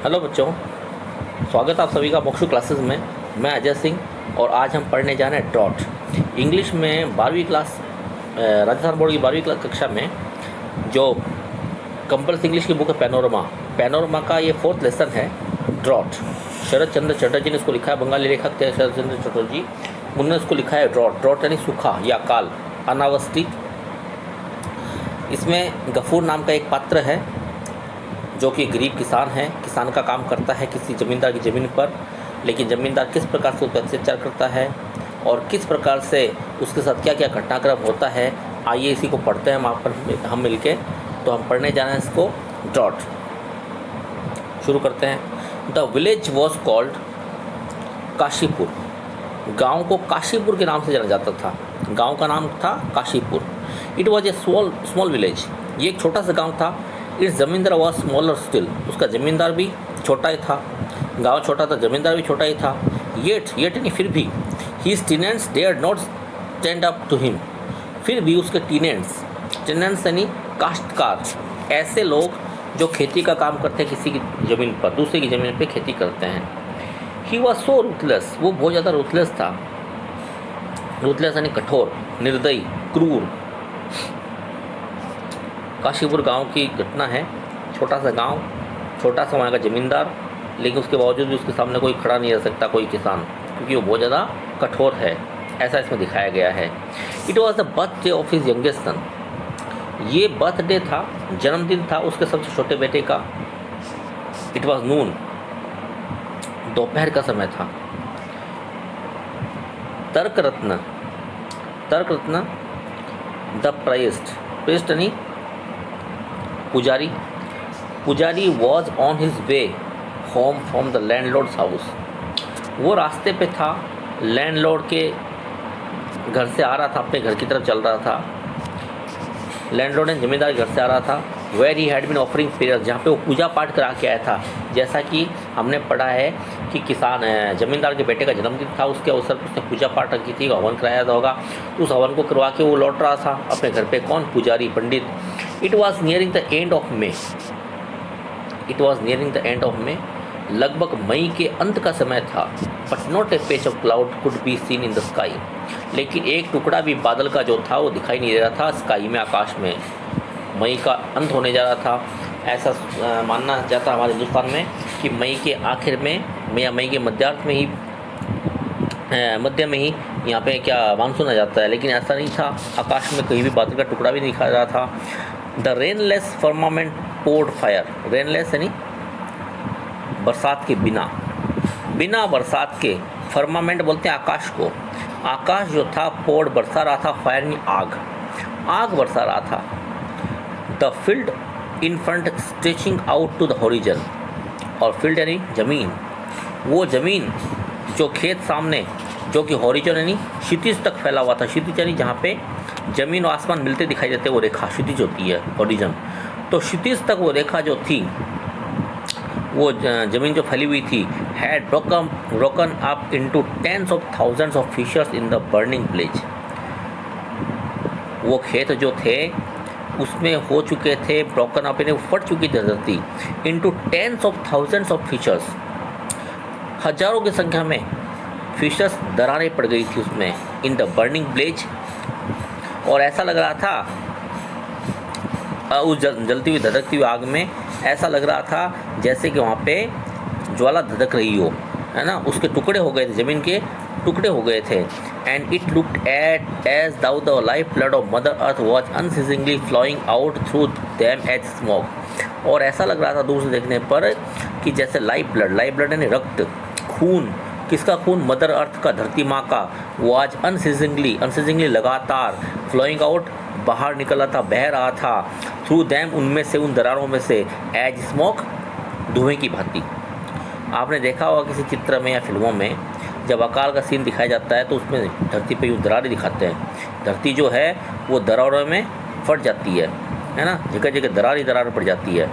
Hello बच्चों, स्वागत है आप सभी का मोक्षु क्लासेस में। मैं अजय सिंह और आज हम पढ़ने जा रहे हैं ड्रॉट इंग्लिश में 12वीं क्लास, राजस्थान बोर्ड की 12वीं क्लास कक्षा में जो कंपल्स इंग्लिश की बुक है पैनोरमा का ये 4th लेसन है ड्रॉट। शरद चंद्र चटर्जी ने इसको लिखा है, बंगाली लेखक थे शरद चंद्र चटर्जी, उन्होंने इसको लिखा है ड्रॉट यानी सूखा या काल, अनावृष्टि। इसमें गफूर नाम का एक पात्र है जो कि गरीब किसान है, किसान का काम करता है किसी ज़मींदार की ज़मीन पर, लेकिन ज़मींदार किस प्रकार से उस पर अत्याचार करता है और किस प्रकार से उसके साथ क्या क्या घटनाक्रम होता है, आइए इसी को पढ़ते हैं हम मिल के। तो हम पढ़ने जा रहे हैं इसको ड्रॉट। शुरू करते हैं। The village was called Kashipur. गांव को काशीपुर के नाम से जाना जाता था। गांव का नाम था Kashipur. It was a small village. ये एक छोटा सा गांव था। इस जमींदार वॉज स्मॉलर स्टिल। उसका ज़मींदार भी छोटा ही था। गांव छोटा था, ज़मींदार भी छोटा ही था। येट यानी फिर भी his tenants dare not stand up to him. फिर भी उसके टीनेंट्स यानी काश्तकार, ऐसे लोग जो खेती का काम करते हैं किसी की ज़मीन पर, दूसरे की ज़मीन पर खेती करते हैं। He was so ruthless. वो बहुत ज़्यादा रूथलेस था। रूथलेस यानी कठोर, निर्दयी, क्रूर। काशीपुर गांव की घटना है। छोटा सा गांव, छोटा सा वहाँ का ज़मींदार, लेकिन उसके बावजूद भी उसके सामने कोई खड़ा नहीं रह सकता, कोई किसान, क्योंकि वो बहुत ज़्यादा कठोर है, ऐसा इसमें दिखाया गया है। It was the birthday of his youngest son. ये बर्थडे था, जन्मदिन था उसके सबसे छोटे बेटे का। इट वॉज नून, दोपहर का समय था। तर्क रत्न द प्रेस्ट यानी पुजारी was on his way home from the landlords house. वो रास्ते पे था, लैंडलॉर्ड के घर से आ रहा था, अपने घर की तरफ चल रहा था। लैंडलॉर्ड ने जमींदार घर से आ रहा था। Where he had been offering prayers, जहाँ पे वो पूजा पाठ करा के आया था। जैसा कि हमने पढ़ा है कि किसान जमींदार के बेटे का जन्मदिन था, उसके अवसर पर उसने पूजा पाठ की थी, हवन कराया था होगा। तो उस हवन को करवा के वो लौट रहा था अपने घर पे। कौन? पुजारी, पंडित। It was nearing the end of May. लगभग मई के अंत का समय था। But not a patch of cloud could be seen in the sky. लेकिन एक टुकड़ा भी बादल का जो था वो दिखाई नहीं दे रहा था स्काई में, आकाश में। मई का अंत होने जा रहा था, ऐसा मानना जाता है हमारे हिंदुस्तान में कि मई के आखिर में या मई के मध्य में ही यहाँ पे क्या मानसून आ जाता है, लेकिन ऐसा नहीं था। आकाश में कहीं भी बादल का टुकड़ा भी नहीं दिखा रहा था। The rainless firmament poured fire. Rainless यानी बरसात के बिना बरसात के। फर्मामेंट बोलते हैं आकाश को। आकाश जो था पोर्ड बरसा रहा था, फायर यानी आग बरसा रहा था। The field in front stretching out to the horizon. और फील्ड यानी ज़मीन, वो ज़मीन जो खेत सामने, जो कि हॉरिजन यानी क्षितिज तक फैला हुआ था। क्षितिज यानी जहाँ पे ज़मीन और आसमान मिलते दिखाई देते हैं, वो रेखा क्षितिज होती है, हॉरिजन। तो क्षितिज तक वो रेखा जो थी, वो ज़मीन जो फैली हुई थी, had broken up into tens of thousands of fissures in the burning village. वो खेत जो थे उसमें हो चुके थे ब्रोकन अप, यानी फट चुकी थी धरती, into tens of thousands of fissures. हजारों की संख्या में फिशर्स दरारें पड़ गई थी उसमें, इन द बर्निंग विलेज। और ऐसा लग रहा था उस जलती हुई धधकती हुई आग में, ऐसा लग रहा था जैसे कि वहाँ पे ज्वाला धधक रही हो, है ना। उसके टुकड़े हो गए थे, ज़मीन के टुकड़े हो गए थे। And it looked at as though the life blood of mother earth was unceasingly flowing out through them as smoke. और ऐसा लग रहा था दूर से देखने पर कि जैसे लाइफ ब्लड यानी रक्त, खून। किसका खून? मदर अर्थ का, धरती माँ का। वो आज अनसीजिंगली लगातार फ्लोइंग आउट, बाहर निकला था, बह रहा था। थ्रू दैम, उनमें से, उन दरारों में से, एज स्मोक, धुएं की भांति। आपने देखा होगा किसी चित्र में या फिल्मों में, जब अकाल का सीन दिखाया जाता है तो उसमें धरती पे यूँ दरारें दिखाते हैं। धरती जो है वो दरारों में फट जाती है ना, जगह जगह दरार पड़ जाती है।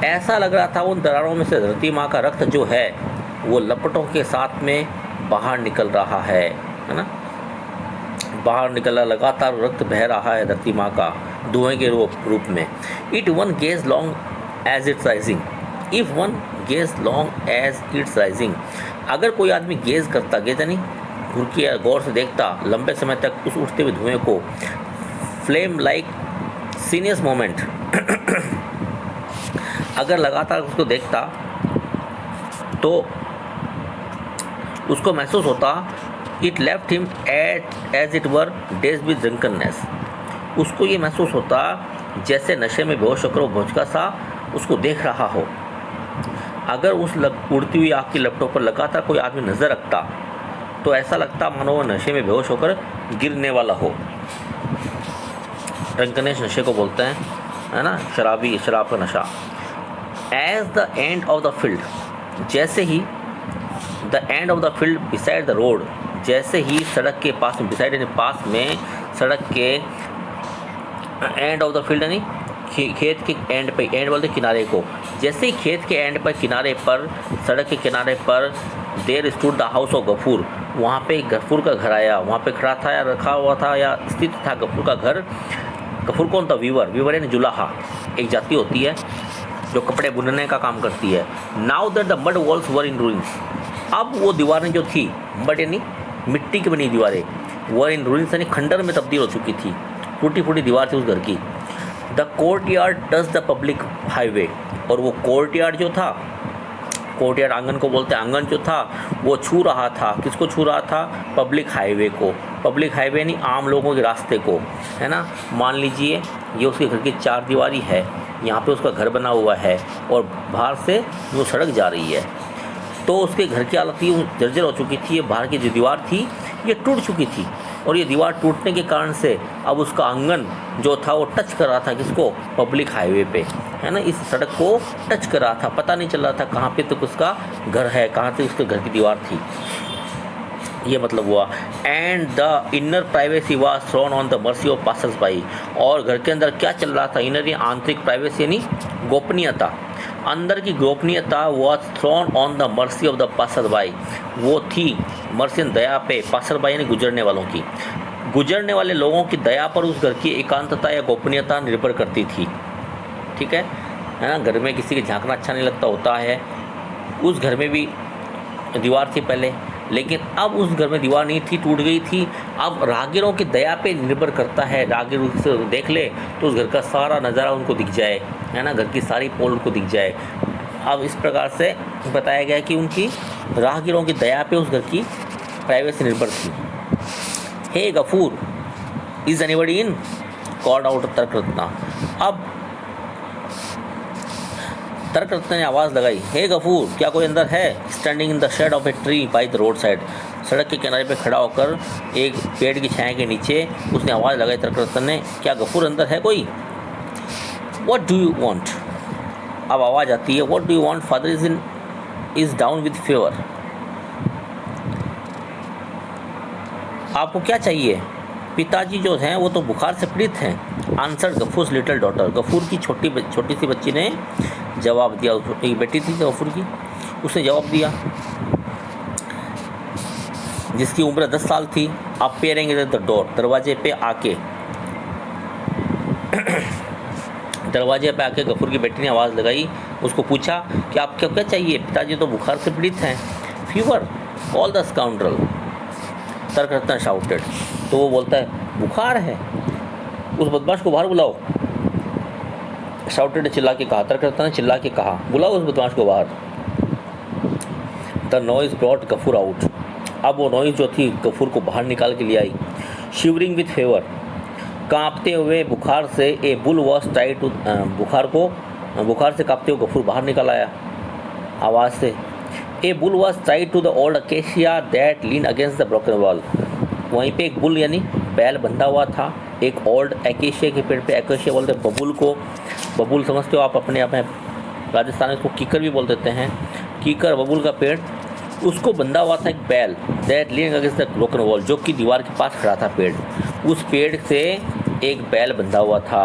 ऐसा लग रहा था उन दरारों में से धरती माँ का रक्त जो है वो लपटों के साथ में बाहर निकल रहा है ना। बाहर निकला, लगातार रक्त बह रहा है धरती माँ का धुएं के रूप में। It one gaze long as it's rising, if one gaze long as it's rising, अगर कोई आदमी गेज करता, गेज यानी घूर के गौर से देखता लंबे समय तक उस उठते हुए धुएं को, फ्लेम लाइक सीनियस मोमेंट, अगर लगातार उसको देखता तो उसको महसूस होता, it left him as it were dazed with drunkenness, उसको ये महसूस होता जैसे नशे में बेहोश होकर वो भौचका सा उसको देख रहा हो। अगर उस उड़ती हुई आग की लपटों पर लगातार कोई आदमी नज़र रखता तो ऐसा लगता मानो वो नशे में बेहोश होकर गिरने वाला हो। ड्रंकनेस नशे को बोलते हैं, है ना, शराब का नशा। As the end of the field, जैसे ही the end of the field beside the road, जैसे ही सड़क के पास में, बिसाइड यानी पास में, सड़क के एंड ऑफ द फील्ड यानी खेत के एंड पे, एंड बोलते किनारे को, जैसे ही खेत के एंड पर, किनारे पर, सड़क के किनारे पर there stood the house of Gafur, वहाँ पे गफूर का घर आया, वहाँ पे खड़ा था या रखा हुआ था या स्थित था गफूर का घर। गफूर कौन था? वीवर, वीवर यानी जुलाहा, एक जाति होती है जो कपड़े बुनने का काम करती है। Now that the mud walls were in ruins, अब वो दीवारें जो थी, मड यानी मिट्टी की बनी दीवारें, वर इन रूइंस यानी खंडर में तब्दील हो चुकी थी, टूटी फूटी दीवार थी उस घर की। The court yard touch the public highway, और वो कोर्ट यार्ड जो था, कोर्ट यार्ड आंगन को बोलते हैं, आंगन जो था वो छू रहा था, किसको छू रहा था? पब्लिक हाईवे को। पब्लिक हाईवे यानी आम लोगों के रास्ते को, है ना। मान लीजिए ये उसके घर की चार दीवारी है, यहाँ पे उसका घर बना हुआ है और बाहर से वो सड़क जा रही है, तो उसके घर की हालत ये जर्जर हो चुकी थी, ये बाहर की जो दीवार थी ये टूट चुकी थी, और ये दीवार टूटने के कारण से अब उसका आंगन जो था वो टच कर रहा था किसको? पब्लिक हाईवे पे, है ना, इस सड़क को टच कर रहा था, पता नहीं चल रहा था कहाँ पे तक उसका घर है, कहाँ से उसके घर की दीवार थी, ये मतलब हुआ। And the inner privacy was thrown on the mercy of passers by, और घर के अंदर क्या चल रहा था? इनर यानी आंतरिक प्राइवेसी यानी गोपनीयता, अंदर की गोपनीयता was thrown on the mercy of the passer by, वो थी मर्सी दया पे, पासर बाई यानी गुजरने वालों की, गुजरने वाले लोगों की दया पर उस घर की एकांतता या गोपनीयता निर्भर करती थी। ठीक है ना, घर में किसी के झांकना अच्छा नहीं लगता होता है, उस घर में भी दीवार थी पहले, लेकिन अब उस घर में दीवार नहीं थी, टूट गई थी, अब राहगीरों की दया पे निर्भर करता है, राहगीर उससे देख ले तो उस घर का सारा नज़ारा उनको दिख जाए, है ना, घर की सारी पोल उनको दिख जाए। अब इस प्रकार से बताया गया कि उनकी राहगीरों की दया पे उस घर की प्राइवेसी निर्भर थी। Hey Gafur, is anybody in? Called out Tarkaratna. अब तर्करत्ना ने आवाज़ लगाई, हे गफूर, क्या कोई अंदर है? Standing in the shade of a tree by the road side, सड़क के किनारे पे खड़ा होकर एक पेड़ की छाया के नीचे उसने आवाज़ लगाई तर्करत्ना ने, क्या गफूर अंदर है कोई? What do you want? अब आवाज़ आती है, what do you want? Father is down with fever, आपको क्या चाहिए? पिताजी जो हैं वो तो बुखार से पीड़ित हैं। आंसर गफूर्स लिटिल डॉटर, गफूर की छोटी सी बच्ची ने जवाब दिया। एक बेटी थी गफूर की, उसने जवाब दिया, जिसकी उम्र 10 साल थी। आप पेरेंगे द डोर, दरवाजे पे आके गफूर की बेटी ने आवाज़ लगाई, उसको पूछा कि आपको क्या चाहिए? पिताजी तो बुखार से पीड़ित हैं। Fever, call the scoundrel, Tarkaratna shouted. तो वो बोलता है बुखार है, उस बदमाश को बाहर बुलाओ। शाउटेड चिल्ला के कहा, तर्करत्ना ने चिल्ला के कहा, बुलाओ उस बदमाश को बाहर। The noise brought Gafur out, अब वो नॉइज जो थी गफूर को बाहर निकाल के ले आई। शिवरिंग विथ फेवर, कांपते हुए बुखार से, a bull was tied to, बुखार से कांपते हुए गफूर बाहर निकल आया आवाज़ से। A bull was tied to the old acacia that lean against the broken wall, वहीं पे एक बुल यानी बैल बंधा हुआ था एक ओल्ड एकेशिया के पेड़ पे। एकेशिया बोलते हैं बबूल को, बबूल समझते हो आप अपने आप में, राजस्थान में इसको कीकर भी बोल देते हैं, कीकर बबूल का पेड़, उसको बंधा हुआ था एक बैल, that lean against the broken wall, जो कि दीवार के पास खड़ा था पेड़, उस पेड़ से एक बैल बंधा हुआ था।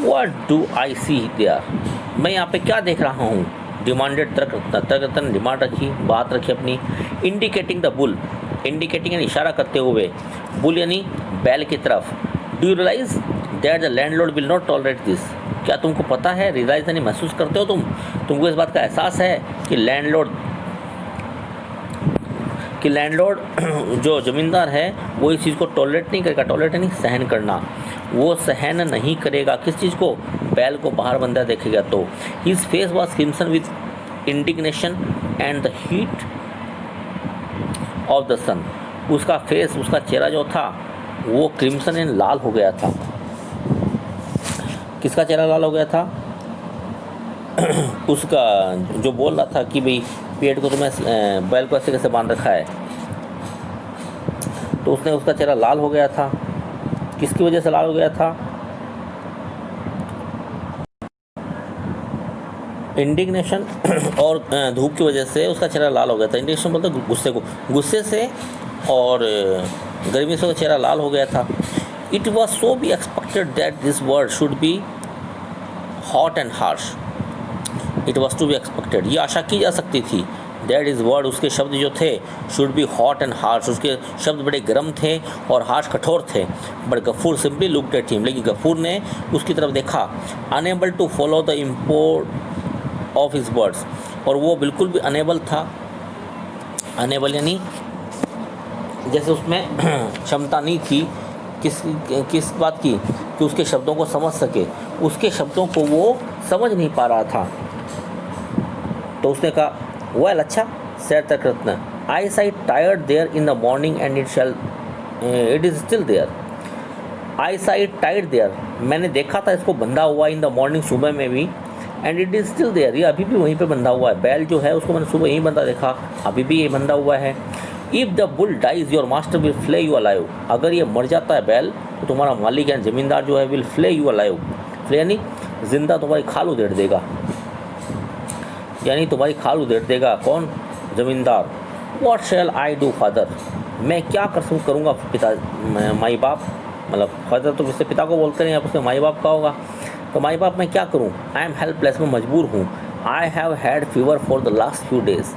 What do I see there? मैं यहाँ पे क्या देख रहा हूँ? डिमांडेड तर्करत्ना ने डिमांड रखी, बात रखी अपनी। इंडिकेटिंग द बुल, इंडिकेटिंग यानी इशारा करते हुए, बुल यानी बैल की तरफ। Do you realise that the landlord will not tolerate this. क्या तुमको पता है, रियलाइज यानी महसूस करते हो तुमको इस बात का एहसास है कि लैंडलॉर्ड जो ज़मींदार है वो इस चीज़ को टॉलरेट नहीं करेगा। टॉलरेट यानी सहन करना, वो सहन नहीं करेगा। किस चीज़ को? बैल को बाहर बंदा देखेगा तो। His face was crimson with indignation and the heat of the sun. उसका फेस, उसका चेहरा जो था वो क्रिम्सन एंड लाल हो गया था। किसका चेहरा लाल हो गया था? उसका जो बोल रहा था कि भाई पेट को तुम्हें बैल को ऐसे कैसे बांध रखा है, तो उसका चेहरा लाल हो गया था। किसकी वजह से लाल हो गया था? इंडिग्नेशन और धूप की वजह से उसका चेहरा लाल हो गया था। इंडिग्नेशन बोलते गुस्से को, गुस्से से और गर्मी से उसका चेहरा लाल हो गया था। It was so be expected that this word should be hot and harsh. It was to be expected, ये आशा की जा सकती थी। दैट इज़ वर्ड, उसके शब्द जो थे, should be hot and harsh, उसके शब्द बड़े गर्म थे और हार्श कठोर थे। But Gafur simply looked at him, लेकिन गफूर ने उसकी तरफ देखा। Unable to follow the import of his words, और वो बिल्कुल भी अनेबल था। अनेबल यानी जैसे उसमें क्षमता नहीं थी किस बात की, कि उसके शब्दों को समझ सके। उसके शब्दों को वो समझ नहीं पा रहा था। तो उसने कहा, वेल अच्छा, said Tarkaratna, I sight tired there in the morning and it is still there. I sight tired there, मैंने देखा था इसको बंधा हुआ इन द मॉर्निंग, सुबह में भी, and it is still there, ये अभी भी वहीं पे बंधा हुआ है। बैल जो है उसको मैंने सुबह यहीं बंधा देखा, अभी भी ये बंधा हुआ है। If the bull dies your master will flay you alive, अगर ये मर जाता है बैल तो तुम्हारा मालिक यानी ज़मींदार जो है will flay you alive. Phule यानी जिंदा तुम्हारी खाल उधेड़ देगा, यानी तुम्हारी खाल उधेड़ देगा। कौन? ज़मींदार। What shell I do father, मैं क्या करूँगा पिता, माई बाप, मतलब फादर तो जिससे पिता को बोलते हैं, उसमें माई बाप का होगा। तो माई बाप मैं क्या करूँ? आई एम हेल्पलेस, मैं मजबूर हूँ। I have had fever for the last few days,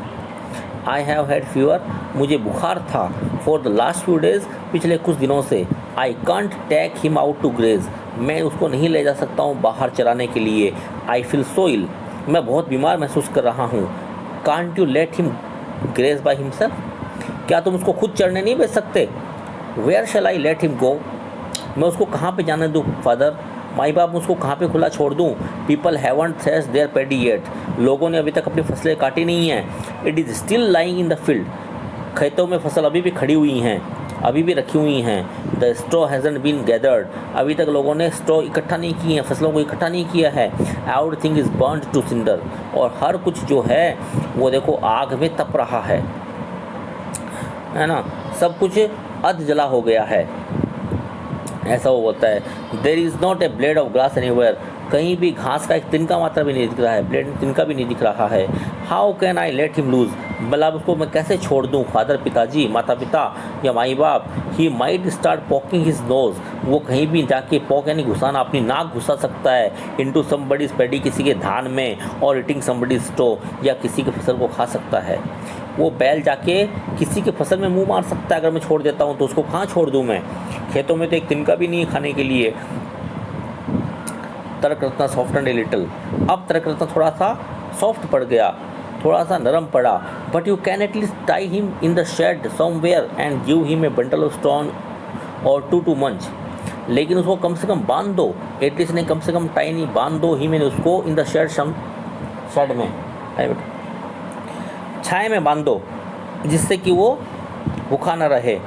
I have had fever, मुझे बुखार था, for the last few days, पिछले कुछ दिनों से। I can't take him out to graze, मैं उसको नहीं ले जा सकता हूँ बाहर चराने के लिए। आई फील सो इल, मैं बहुत बीमार महसूस कर रहा हूँ। Can't you let him graze by himself, क्या तुम उसको खुद चढ़ने नहीं भेज सकते? Where shall I let him go, मैं उसको कहाँ पे जाने दूँ फादर? माई बाप उसको कहाँ पे खुला छोड़ दूँ? People haven't threshed their paddy yet, लोगों ने अभी तक अपनी फसलें काटी नहीं हैं। It is still lying in the field, खेतों में फसल अभी भी खड़ी हुई हैं, अभी भी रखी हुई हैं। The straw hasn't been gathered, अभी तक लोगों ने स्ट्रॉ इकट्ठा नहीं किए हैं, फसलों को इकट्ठा नहीं किया है। Everything is burned to cinder, और हर कुछ जो है वो देखो आग में तप रहा है ना, सब कुछ अध जला हो गया है, ऐसा वो बोलता है। There is not a blade of grass anywhere, कहीं भी घास का एक तिनका मात्रा भी नहीं दिख रहा है, ब्लेड तिनका भी नहीं दिख रहा है। How can I let him loose, भला उसको मैं कैसे छोड़ दूँ? फादर, पिताजी, माता पिता या माई बाप। He might start popping his nose, वो कहीं भी जाके पॉक यानी घुसाना, अपनी नाक घुसा सकता है इनटू समबडीज पैडी, किसी के धान में, और ईटिंग समबडीज स्टो, या किसी की फसल को खा सकता है। वो बैल जाके किसी के फसल में मुंह मार सकता है अगर मैं छोड़ देता हूँ तो। उसको कहाँ छोड़ दूँ मैं? खेतों में तो एक तिनका भी नहीं है खाने के लिए। तर्करत्न सॉफ्टन ए लिटिल, अब तर्करत्न थोड़ा सा सॉफ्ट पड़ गया, थोड़ा सा नरम पड़ा। But you can at least tie him in the shade somewhere and give him a bundle of straw or to munch, लेकिन उसको कम से कम बांध दो। एटलीस्ट नहीं, कम से कम टाई नहीं, बांध दो ही मैंने उसको इन द शेड, शेड में, छाए में बांध दो, जिससे कि वो भूखा न रहे।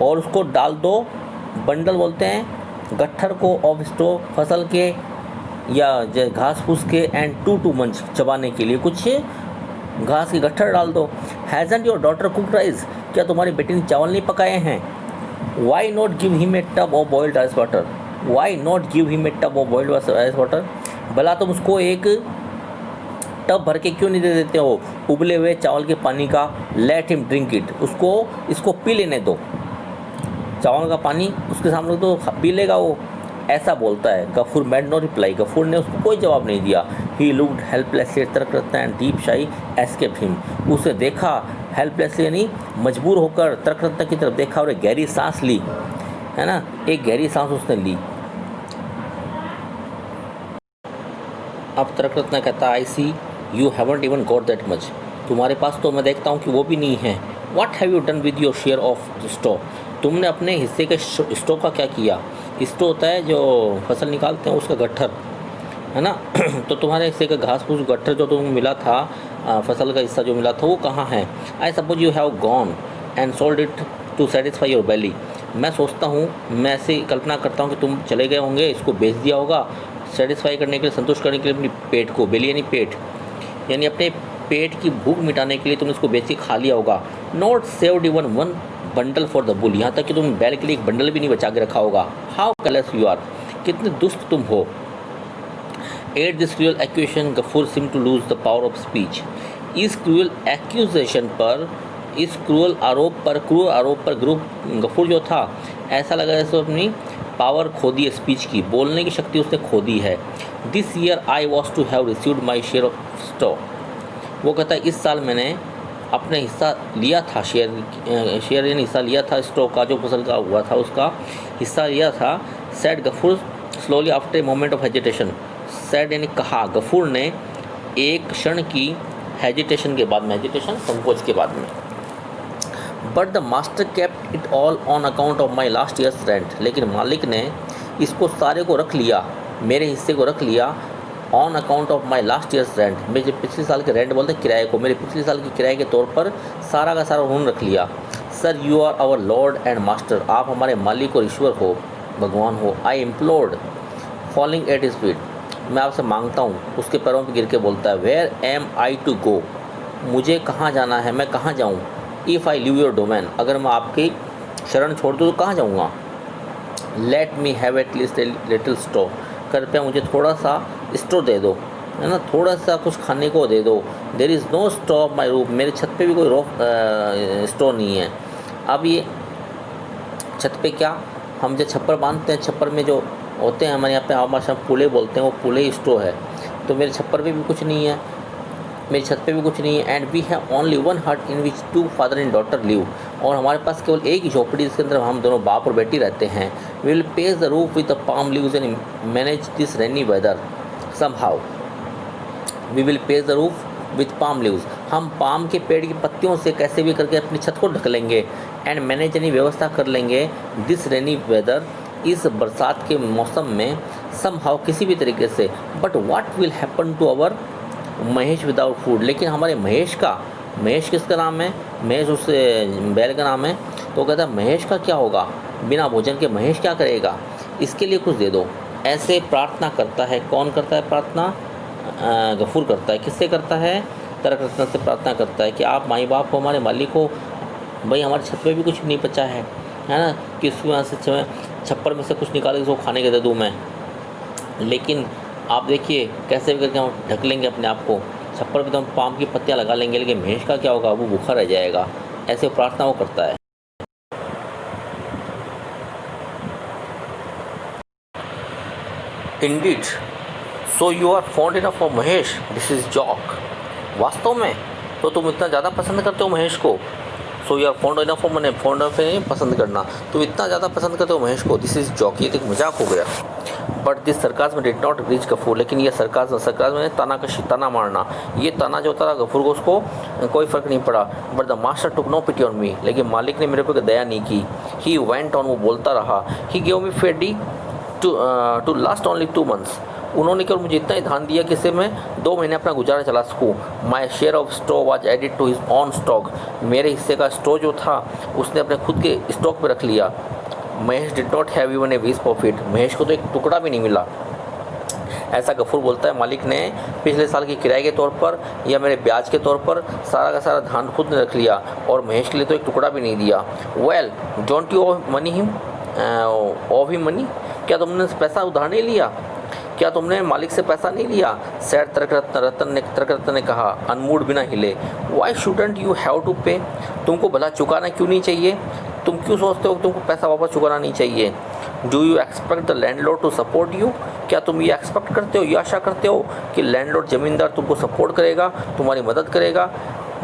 और उसको डाल दो, बंडल बोलते हैं गट्ठर को, ऑफ स्टो, फसल के या घास फूस के, एंड टू मंच, चबाने के लिए कुछ घास के गट्ठर डाल दो। Hasn't your daughter cooked rice, क्या तुम्हारी बेटी ने चावल नहीं पकाए हैं? Why not give him a tub of boiled rice water, why not give him a tub of boiled rice water, भला तुम उसको एक टब भर के क्यों नहीं दे देते हो उबले हुए चावल के पानी का? लेट हिम ड्रिंक इट, उसको इसको पी लेने दो, चावल का पानी उसके सामने तो पी लेगा वो, ऐसा बोलता है। Ghafoor made no reply, Ghafoor ने उसको कोई जवाब नहीं दिया। He looked helplessly Tarkaratna and deep sigh escaped him, उसे देखा हेल्पलेसली यानी मजबूर होकर तर्करत्न की तरफ देखा और एक गहरी सांस ली, है ना, एक गहरी सांस उसने ली। अब तरकरत्न कहता I see you haven't even got that much, तुम्हारे पास तो मैं देखता हूँ कि वो भी नहीं है। What have you done with your share of straw, तुमने अपने हिस्से के स्टो का क्या किया। स्टो होता है जो फसल निकालते हैं उसका गट्ठर, है ना। तो तुम्हारे हिस्से का घास फूस गट्ठर जो तुम्हें मिला था, फसल का हिस्सा जो मिला था वो कहाँ है। I suppose you have gone and sold it to satisfy your belly, मैं सोचता हूँ, मैं ऐसी कल्पना करता हूँ कि तुम चले गए होंगे, इसको बेच दिया होगा सेटिस्फाई करने के लिए, संतुष्ट करने के लिए अपनी पेट को, बेली यानी पेट, यानी अपने पेट की भूख मिटाने के लिए तुमने इसको बेच के खा लिया होगा। Not saved even one bundle for the bull, यहाँ तक कि तुम बैल के लिए एक बंडल भी नहीं बचा के रखा होगा। हाउ कैलेस यू आर, कितने दुष्ट तुम हो। At this cruel accusation Gafur seemed to lose the power of speech, इस क्रूअल एक्यूजेशन पर, इस क्रूअल आरोप पर गफूर जो था ऐसा लगा जैसे अपनी पावर खो दी है, स्पीच की, बोलने की शक्ति उसने खो दी है। This year I was to have received my share of stock, वो कहता है इस साल मैंने अपने हिस्सा लिया था, शेयर यानी हिस्सा लिया था स्टॉक का, जो फसल का हुआ था उसका हिस्सा लिया था। Said Gafur slowly after a moment of hesitation, said यानी कहा गफूर ने एक क्षण की हेजिटेशन के बाद में, हेजिटेशन संकोच के बाद में। But the master kept it all on account of my last years rent, लेकिन मालिक ने इसको सारे को रख लिया, मेरे हिस्से को रख लिया, on account of my last years rent, मेरे जो पिछले साल के रेंट बोलते हैं किराए को, मेरे पिछले साल की किराए के तौर पर सारा का सारा उन्होंने रख लिया। Sir you are our lord and master, आप हमारे मालिक और ईश्वर हो, भगवान हो। I implored falling at his feet, मैं आपसे मांगता हूँ, उसके पैरों पर गिर के बोलता है। Where am I to go, मुझे कहाँ जाना है, मैं कहाँ जाऊँ। If I leave your domain, अगर मैं आपकी शरण छोड़ दूँ तो कहाँ जाऊँगा। Let me have at least a little straw, कृपया मुझे थोड़ा सा स्टो दे दो, है ना, थोड़ा सा कुछ खाने को दे दो। There is no straw of my roof, मेरे छत पे भी कोई स्टो नहीं है। अब ये छत पे क्या, हम जो छप्पर बांधते हैं, छप्पर में जो होते हैं हमारे यहाँ पे, हमारे पुले बोलते हैं, वो पुले ही स्टो है। तो मेरे छप्पर पे भी कुछ नहीं है, मेरी छत पे भी कुछ नहीं है। And we have only one hut in which two father and daughter live, और हमारे पास केवल एक ही झोपड़ी जिसके अंदर हम दोनों बाप और बेटी रहते हैं। We will patch the roof with the palm leaves and manage this rainy weather somehow, we will patch the roof with palm leaves, हम पाम के पेड़ की पत्तियों से कैसे भी करके अपनी छत को ढक लेंगे। एंड मैनेज यानी व्यवस्था कर लेंगे, दिस रेनी वेदर, इस बरसात के मौसम में, समहाउ किसी भी तरीके से। But what will happen to our Mahesh without food, लेकिन हमारे महेश का, महेश किसका नाम है, महेश उस बैल का नाम है, तो कहता है महेश का क्या होगा, बिना भोजन के महेश क्या करेगा, इसके लिए कुछ दे दो। ऐसे प्रार्थना करता है, कौन करता है प्रार्थना, गफूर करता है। किससे करता है, तरकरत्न से प्रार्थना करता है कि आप माई बाप हो, हमारे मालिक हो, भाई हमारे छत पे भी कुछ नहीं बचा है ना, कि उसकी वहाँ से छप्पर में से कुछ निकाल के उसको खाने के दे दूँ मैं। लेकिन आप देखिए कैसे भी करके हम ढक लेंगे अपने आप को, छप्पर पे तो हम पाम की पत्तियाँ लगा लेंगे, लेकिन महेश का क्या होगा, वो भूखा रह जाएगा। ऐसे प्रार्थना वो करता है। Indeed, so you are fond enough of Mahesh, this is joke, वास्तव में तो तुम इतना ज़्यादा पसंद करते हो महेश को। So you are fond enough of, मैंने फॉन्ड ऑफ पसंद करना, तुम इतना ज़्यादा पसंद करते हो महेश को, दिस इज जॉक, ये तो एक मजाक हो गया। बट दिस सरकाज़ में डिड नॉट रीच गफूर, लेकिन ये सरकाज़ में ताना मारना, ये ताना जो होता था गफूर को, उसको कोई फ़र्क नहीं पड़ा। But the master took no pity on me, लेकिन मालिक ने मेरे पर दया नहीं की। ही वेंट ऑन, वो बोलता रहा। ही गेव मी फेडी टू लास्ट ओनली 2 months, उन्होंने केवल मुझे इतना ही ध्यान दिया कि इससे मैं 2 महीने अपना गुजारा चला सकूँ। My share of straw was added to his own stock, मेरे हिस्से का स्टो जो था उसने अपने खुद के स्टॉक पे रख लिया। Mahesh did not have even a piece profit, Mahesh को तो एक टुकड़ा भी नहीं मिला। ऐसा गफूर बोलता है, मालिक ने पिछले साल की किराए के तौर पर या मेरे ब्याज के तौर पर सारा का सारा धान खुद ने रख लिया, और महेश के लिए तो एक टुकड़ा भी नहीं दिया। Well don't you money him, of him money, क्या तुमने पैसा उधार नहीं लिया, क्या तुमने मालिक से पैसा नहीं लिया। सैड तरकरत्न ने कहा, अनमूड बिना हिले। Why shouldn't you have to pay, तुमको भला चुकाना क्यों नहीं चाहिए, तुम क्यों सोचते हो कि तुमको पैसा वापस चुकाना नहीं चाहिए। Do you expect the landlord to support you, क्या तुम ये एक्सपेक्ट करते हो, ये आशा करते हो कि लैंडलॉर्ड ज़मींदार तुमको सपोर्ट करेगा, तुम्हारी मदद करेगा।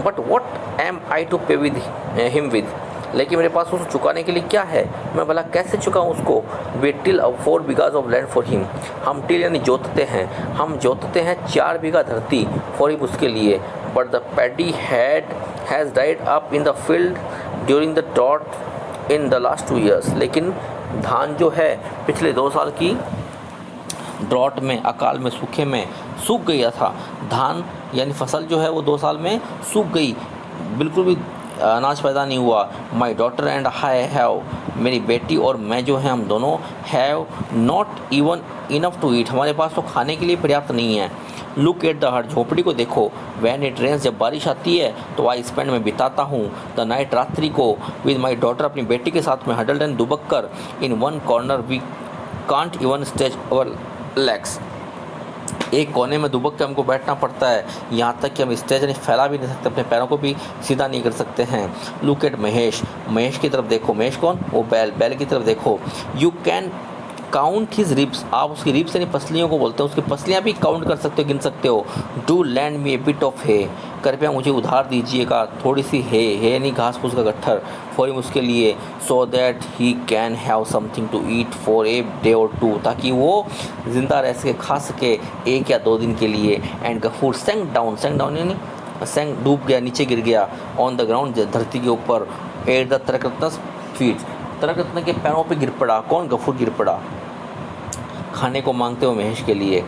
But what am I to pay with him with, लेकिन मेरे पास उसको चुकाने के लिए क्या है, मैं भला कैसे चुकाऊँ उसको। We till 4 bighas of land for him, हम टिल यानी जोतते हैं, हम जोतते हैं 4 बीघा धरती फॉर हिम उसके लिए। But the paddy has died up in the field during the drought in the last 2 years, लेकिन धान जो है पिछले 2 साल की ड्रॉट में, अकाल में, सूखे में सूख गया था। धान यानी फसल जो है वो 2 साल में सूख गई, बिल्कुल भी अनाज पैदा नहीं हुआ। My daughter and I have, मेरी बेटी और मैं जो है हम दोनों, have not even enough to eat, हमारे पास तो खाने के लिए पर्याप्त नहीं है। लुक एट द हट, झोपड़ी को देखो। वैन इट रेन्स, जब बारिश आती है तो आई स्पेंड, मैं बिताता हूँ। द नाइट, रात्रि को, विद माई डॉटर, अपनी बेटी के साथ में, हडल्ड एंड दुबक कर, in one corner we can't even stretch our legs, एक कोने में दुबक के हमको बैठना पड़ता है, यहाँ तक कि हम स्टेज नहीं फैला भी नहीं सकते, अपने पैरों को भी सीधा नहीं कर सकते हैं। लुक एट महेश, महेश की तरफ देखो। महेश कौन? वो बैल, बैल की तरफ देखो। You can count his ribs, आप उसकी रिब्स यानी पसलियों को बोलते हैं, उसकी पसलियाँ भी काउंट कर सकते हो, गिन सकते हो। Do land me A bit of है, कृपया मुझे उधार दीजिएगा थोड़ी सी है यानी घास फूस का गट्ठर, फॉर हिम उसके लिए, so that he can have something to eat for a day और 2, ताकि वो ज़िंदा रह सके, खा सके 1 या 2 दिन के लिए। एंड गफूर सैंक डाउन यानी सैंक, डूब गया, नीचे गिर गया, ऑन द ग्राउंड, धरती के ऊपर, एट द तरकरत्न फीट, तरकरत्न के पैरों पे गिर पड़ा। कौन? गफूर गिर पड़ा, खाने को मांगते हो महेश के लिए।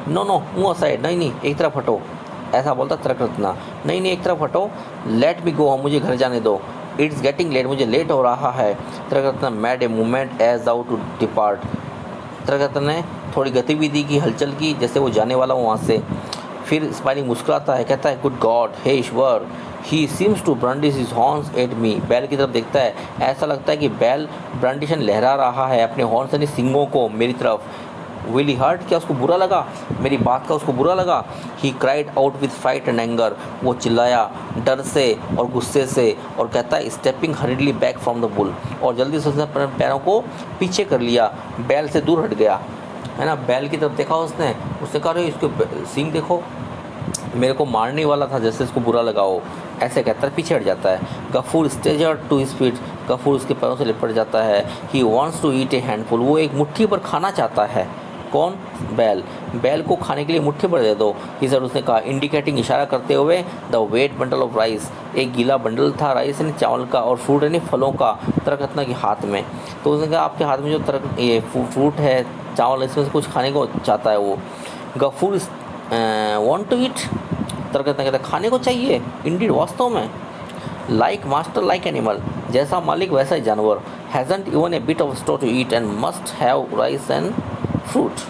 नो नो, मुँह असाइड, नहीं एक तरफ हटो, ऐसा बोलता तरकरत्ना। नहीं एक तरफ हटो। लेट मी गो, मुझे घर जाने दो। इट्स गेटिंग लेट, मुझे लेट हो रहा है। Tarkaratna made a movement as though to depart, Tarkaratna ने थोड़ी गतिविधि की, हलचल की, जैसे वो जाने वाला हो वहाँ से। फिर स्माइलिंग मुस्कुराता है, कहता है गुड गॉड, हे ईश्वर। He seems to brandish his horns at me, बैल की तरफ देखता है, ऐसा लगता है कि बैल ब्रांडिशन लहरा रहा है अपने हॉर्न्स यानी सींगों को मेरी तरफ। विल ही हर्ट, क्या उसको बुरा लगा, मेरी बात का उसको बुरा लगा। He cried out with fright and anger, वो चिल्लाया डर से और गुस्से से, और कहता है stepping हरीडली back from the bull, और जल्दी से उसने अपने पैरों को पीछे कर लिया, बैल से दूर हट गया, है ना। बैल की तरफ देखा उसने कहा अरे इसके सींग देखो, मेरे को मारने वाला था, जैसे इसको बुरा लगा हो, ऐसे कहता है, पीछे हट जाता है। Ghafoor stagger to his feet, Ghafoor उसके पैरों से लिपट जाता है। He wants to eat a handful, वो एक मुट्ठी पर खाना चाहता है। कौन? बैल, बैल को खाने के लिए मुट्ठी पर दे दो, ही सर, उसने कहा, इंडिकेटिंग, इशारा करते हुए, the wet bundle of rice, एक गीला बंडल था राइस यानी चावल का, और फ्रूट यानी फलों का, तरकरत्ना के हाथ में। तो उसने कहा आपके हाथ में जो ये फ्रूट है, चावल, इसमें से कुछ खाने को चाहता है वो। गफूर वॉन्ट टू ईट, तरकरत्ना कहता है खाने को चाहिए, इंडीड, वास्तव में। लाइक मास्टर लाइक एनिमल, जैसा मालिक वैसा ही जानवर। Hasn't even a bit of straw to eat and must have rice and fruit,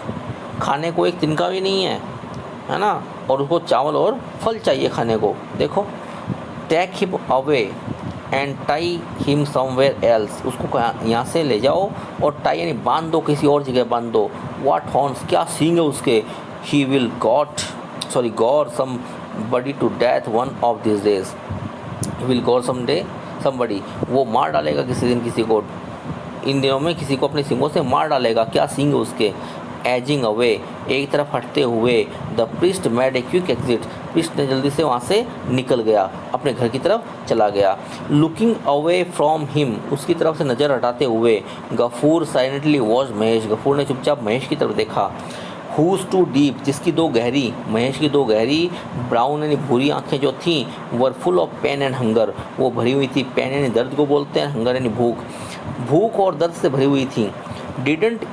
खाने को एक तिनका भी नहीं है ना, और उसको चावल और फल चाहिए खाने को। देखो, take him away and tie him somewhere else, उसको यहाँ से ले जाओ और टाई यानी बांध दो, किसी और जगह बांध दो। व्हाट हॉर्न्स, क्या सींग है उसके। He will gore somebody to death one of these days, will gore somebody, वो मार डालेगा किसी दिन किसी को, इन दिनों में किसी को अपने सींगों से मार डालेगा। क्या सींग है उसके। एजिंग अवे, एक तरफ हटते हुए। The priest made a quick exit, priest ने जल्दी से वहाँ से निकल गया, अपने घर की तरफ चला गया। लुकिंग अवे फ्रॉम हिम, उसकी तरफ से नज़र हटाते हुए। गफूर साइलेंटली वॉच महेश, गफूर ने चुपचाप महेश की तरफ देखा। हुज टू डीप, जिसकी 2 गहरी, महेश की 2 गहरी ब्राउन यानी भूरी आंखें जो थीं, were full of pain and hunger, वो भरी हुई थी, पेन यानी दर्द को बोलते हैं, हंगर यानी भूख, भूख और दर्द से भरी हुई थी। Didn't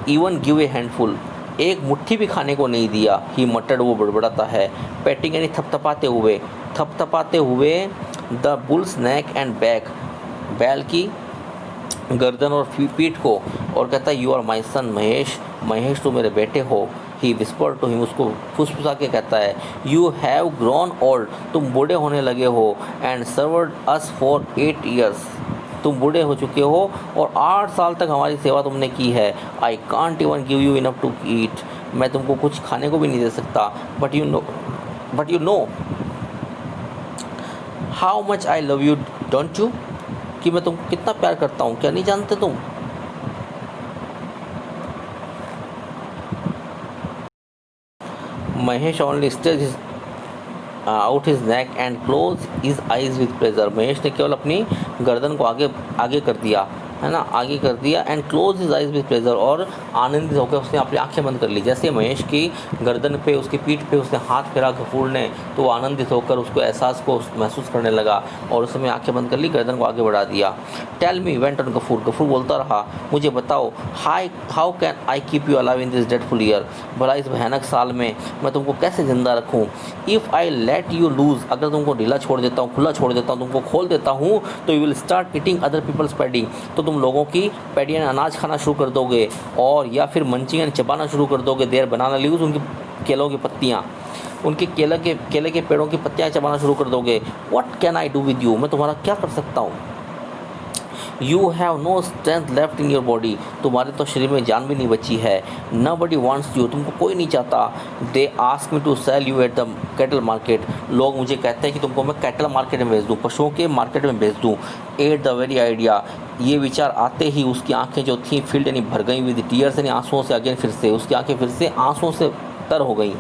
even give a handful, एक मुट्ठी भी खाने को नहीं दिया। ही मटर्ड, वो बड़बड़ाता है। पैटिंग यानी थपथपाते हुए the bulls neck and back, बैल की गर्दन और पीठ को, और कहता है यू आर माई सन महेश, महेश तुम मेरे बेटे हो। ही विस्पर टू हिम, उसको फुसफुसा के कहता है यू हैव ग्रोन ओल्ड, तुम बूढ़े होने लगे हो। And served us for 8 years, तुम बूढ़े हो चुके हो और 8 साल तक हमारी सेवा तुमने की है। I can't even give you enough to eat, मैं तुमको कुछ खाने को भी नहीं दे सकता। But you know how much I love you don't you, कि मैं तुमको कितना प्यार करता हूँ, क्या नहीं जानते तुम। Mahesh only stage out his neck and close his eyes with pleasure. Mahesh ने केवल अपनी गर्दन को आगे आगे कर दिया, है ना, आगे कर दिया, and close his eyes with pleasure, और आनंदित होकर उसने अपनी आंखें बंद कर ली। जैसे महेश की गर्दन पे, उसकी पीठ पे उसने हाथ फेरा गफूर ने, तो वो आनंदित होकर उसको एहसास को महसूस करने लगा और उसने आंखें बंद कर ली, गर्दन को आगे बढ़ा दिया। Tell me, went on Ghafoor. Ghafoor बोलता रहा, मुझे बताओ, how can I keep you alive in this dreadful year. भला इस भयानक साल में मैं तुमको कैसे जिंदा रखूँ। If I let you lose, अगर तुमको ढीला छोड़ देता हूँ, खुला छोड़ देता हूँ, तुमको खोल देता हूँ, तो you will start eating other people's paddy, तो तुम लोगों की पैडी यानी अनाज खाना शुरू कर दोगे, और या फिर मंचिंग यानी चबाना शुरू कर दोगे। देर बनाना लीव्स, उनकी केलों की पत्तियाँ, उनके केले के पेड़ों की पत्तियाँ चबाना शुरू कर दोगे। What can I do with you, मैं तुम्हारा क्या कर सकता हूँ। You have no strength left in your body, तुम्हारे तो शरीर में जान भी नहीं बची है। नोबडी वांट्स यू, तुमको कोई नहीं चाहता। They ask me to sell you at the cattle market, लोग मुझे कहते हैं कि तुमको मैं कैटल मार्केट में भेज दूँ, पशुओं के मार्केट में भेज दूँ। एट द वेरी आइडिया, ये विचार आते ही उसकी आंखें जो थी फील्ड यानी भर गई विद टीयर्स यानी आंसुओं से, अगेन फिर से उसकी आंखें फिर से आंसुओं से तर हो गई।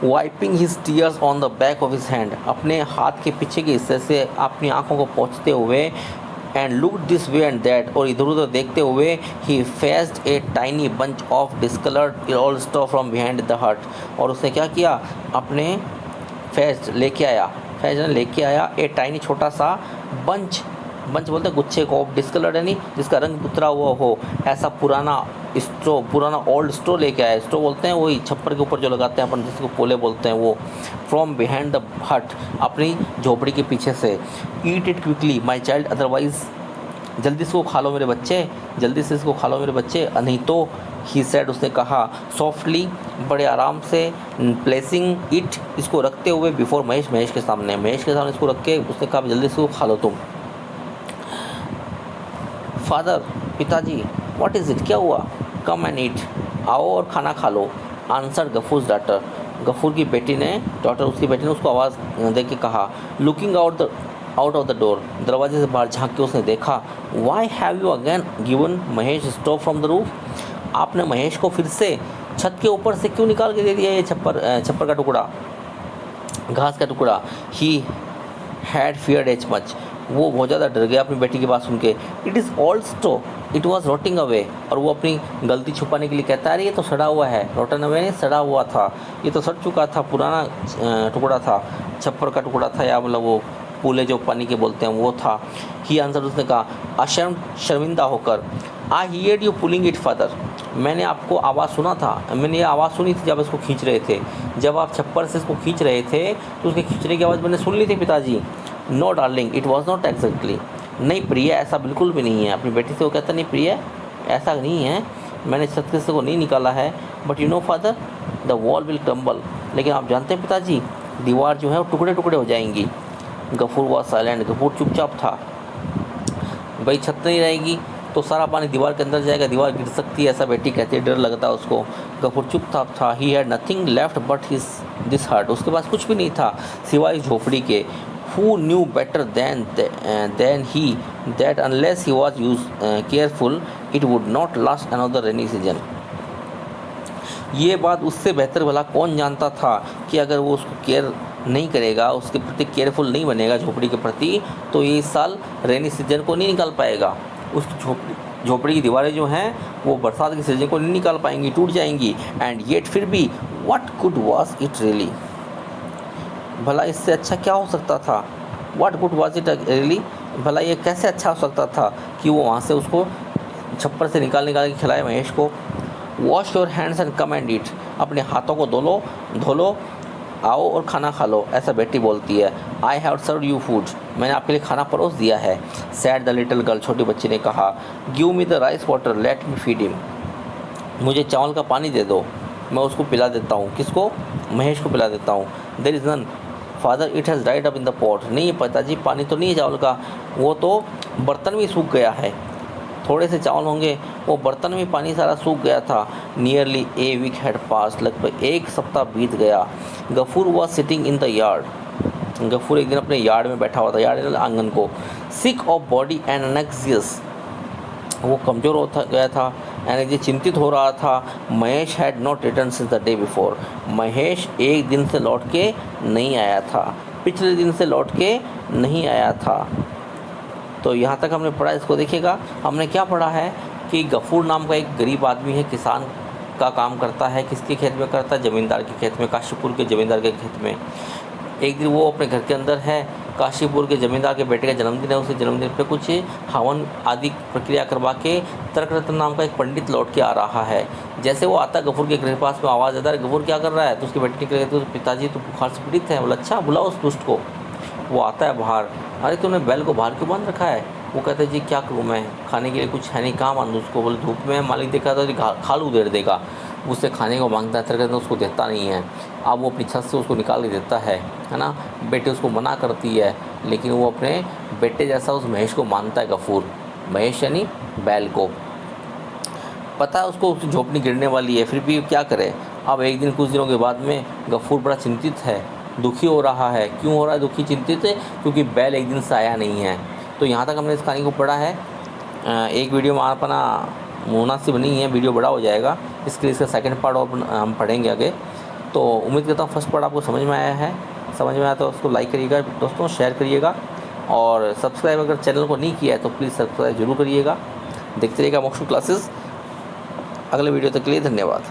Wiping his tears on the back of his hand, अपने हाथ के पीछे के हिस्से से अपनी आंखों को पोंछते हुए, and look this way and that, और इधर उधर देखते हुए, he fetched a tiny bunch of discoloured old straw from behind the hut, और उसने क्या किया, अपने फेस्ड लेके आया ए टाइनी छोटा सा बंच बोलते हैं गुच्छे को, डिस्कलर्ड यानी जिसका रंग उतरा हुआ हो, ऐसा पुराना ओल्ड स्ट्रो लेके आया। स्ट्रो बोलते हैं वही छप्पर के ऊपर जो लगाते हैं अपन, जिसको पोले बोलते हैं वो। फ्रॉम बिहाइंड द हट, अपनी झोपड़ी के पीछे से। Eat it quickly my child, otherwise, जल्दी से इसको खा लो मेरे बच्चे, जल्दी से इसको खा लो मेरे बच्चे, नहीं तो, ही सेड, उसने कहा, सॉफ्टली, बड़े आराम से, प्लेसिंग इट, इसको रखते हुए, बिफोर महेश के सामने इसको रख के उसने कहा, जल्दी से इसको खा लो तुम। फादर, पिताजी, व्हाट इज़ इट, क्या हुआ। कम एंड ईट, आओ और खाना खा लो। आंसर गफूर्स डॉटर, गफूर की बेटी ने, उसकी बेटी ने उसको आवाज़ दे के कहा। Looking out of the door, दरवाजे से बाहर झांक के उसने देखा। Why have you again given Mahesh stop from the roof, आपने महेश को फिर से छत के ऊपर से क्यों निकाल के दे दिया ये छप्पर का टुकड़ा, घास का टुकड़ा। He had feared H much, वो बहुत ज़्यादा डर गया अपनी बेटी की बात सुन के। It is old straw, it was rotting away, और वो अपनी गलती छुपाने के लिए कहता है, अरे ये तो सड़ा हुआ है, रोटन अवे नहीं, सड़ा हुआ था, ये तो सड़ चुका था, पुराना टुकड़ा था, छप्पर का टुकड़ा था, या मतलब वो पूले जो पानी के बोलते हैं वो था। ही आंसर, उसने कहा, शर्मिंदा होकर, आई heard you pulling it father, मैंने आपको आवाज़ सुना था, मैंने ये आवाज़ सुनी थी जब इसको खींच रहे थे, जब आप छप्पर से इसको खींच रहे थे तो उसके खींचने की आवाज़ मैंने सुन ली थी पिताजी। No darling, it was not exactly, नहीं प्रिय, ऐसा बिल्कुल भी नहीं है। अपनी बेटी से वो कहता, नहीं प्रिय, ऐसा नहीं है, मैंने छत से को नहीं निकाला है। But you no father, the wall will crumble, लेकिन आप जानते हैं पिताजी, दीवार जो है वो टुकड़े टुकड़े हो जाएंगी। गफूर वॉज साइलेंट, गफूर चुपचाप था। भाई छत नहीं रहेगी तो सारा पानी दीवार के अंदर जाएगा, दीवार गिर सकती है, ऐसा बेटी कहती है, डर लगता है उसको। गफूर चुपचाप था। He had nothing left but this hurt, उसके पास कुछ भी नहीं था सिवाय झोपड़ी के। Who knew better than he that unless he was careful, it would not last another rainy season. ये बात उससे बेहतर भला कौन जानता था कि अगर वो उसको केयर नहीं करेगा, उसके प्रति केयरफुल नहीं बनेगा झोपड़ी के प्रति, तो ये इस साल रेनी सीजन को नहीं निकाल पाएगा। उसकी झोपड़ी की दीवारें जो हैं वो बरसात के सीजन को नहीं निकाल पाएंगी, टूट जाएंगी। एंड येट फिर भी, what good was it really, भला इससे अच्छा क्या हो सकता था। What good was it really, भला ये कैसे अच्छा हो सकता था कि वो वहाँ से उसको छप्पर से निकाल के खिलाए महेश को। Wash your hands and come and eat, अपने हाथों को धो लो, आओ और खाना खा लो, ऐसा बेटी बोलती है। I have serve you food, मैंने आपके लिए खाना परोस दिया है। सैड द लिटिल गर्ल, छोटी बच्ची ने कहा। Give me the rice water, let me feed him, मुझे चावल का पानी दे दो, मैं उसको पिला देता हूँ। किसको, महेश को पिला देता हूँ। There is none father, it has dried up in the pot, नहीं पिताजी पानी तो नहीं है चावल का, वो तो बर्तन भी सूख गया है। थोड़े से चावल होंगे, वो बर्तन में पानी सारा सूख गया था। Nearly a week had passed, लगभग एक सप्ताह बीत गया। Gafur was sitting in the yard, Gafur एक दिन अपने यार्ड में बैठा हुआ था, यार्ड आंगन को। सिक ऑफ बॉडी एंड एनेक्सियस, वो कमज़ोर होता गया था यानी ये चिंतित हो रहा था। Mahesh had not return since the day before. Mahesh एक दिन से लौट के नहीं आया था, पिछले दिन से लौट के नहीं आया था। तो यहाँ तक हमने पढ़ा, इसको देखिएगा। हमने क्या पढ़ा है कि गफूर नाम का एक गरीब आदमी है, किसान का काम करता है। किसके खेत में करता है? ज़मींदार के खेत में, काशीपुर के ज़मींदार के खेत में। एक दिन वो अपने घर के अंदर है, काशीपुर के ज़मींदार के बेटे का जन्मदिन है। उसे जन्मदिन पे कुछ हवन आदि प्रक्रिया करवा के तर्करत्न नाम का एक पंडित लौट के आ रहा है। जैसे वो आता है गफूर के घर के पास में, आवाज़ आता है, गफूर क्या कर रहा है? तो उसके बेटे निकल गए, तो पिताजी तो बुखार से पीड़ित है। बोला अच्छा, बुलाओ उस दुष्ट को। वो आता है बाहर। अरे तूने बैल को बाहर क्यों बांध रखा है? वो कहता है जी क्या करूँ मैं, खाने के लिए कुछ है नहीं, कहाँ बांधूँ उसको? बोले धूप में। मालिक देखा तो खा लूँ देर देगा। उससे खाने को मांगता है, तरह उसको देता नहीं है। अब वो अपनी छत से उसको निकाल के देता है ना। बेटे उसको मना करती है, लेकिन वो अपने बेटे जैसा उस महेश को मानता है गफूर। महेश यानी बैल को। पता है उसको उसकी झोपड़ी गिरने वाली है, फिर भी क्या करे। अब एक दिन कुछ दिनों के बाद में गफूर बड़ा चिंतित है, दुखी हो रहा है। क्यों हो रहा है दुखी चिंतित? क्योंकि बैल एक दिन से आया नहीं है। तो यहाँ तक हमने इस कहानी को पढ़ा है। एक वीडियो में अपना मुनासिब नहीं है, वीडियो बड़ा हो जाएगा, इसके लिए इसका सेकंड पार्ट और हम पढ़ेंगे आगे। तो उम्मीद करता हूँ फर्स्ट पार्ट आपको समझ में आया है। समझ में आया तो उसको लाइक करिएगा दोस्तों, शेयर करिएगा, और सब्सक्राइब अगर चैनल को नहीं किया है तो प्लीज़ सब्सक्राइब जरूर करिएगा। देखते रहिएगा मोक्षू क्लासेस। अगले वीडियो तक के लिए धन्यवाद।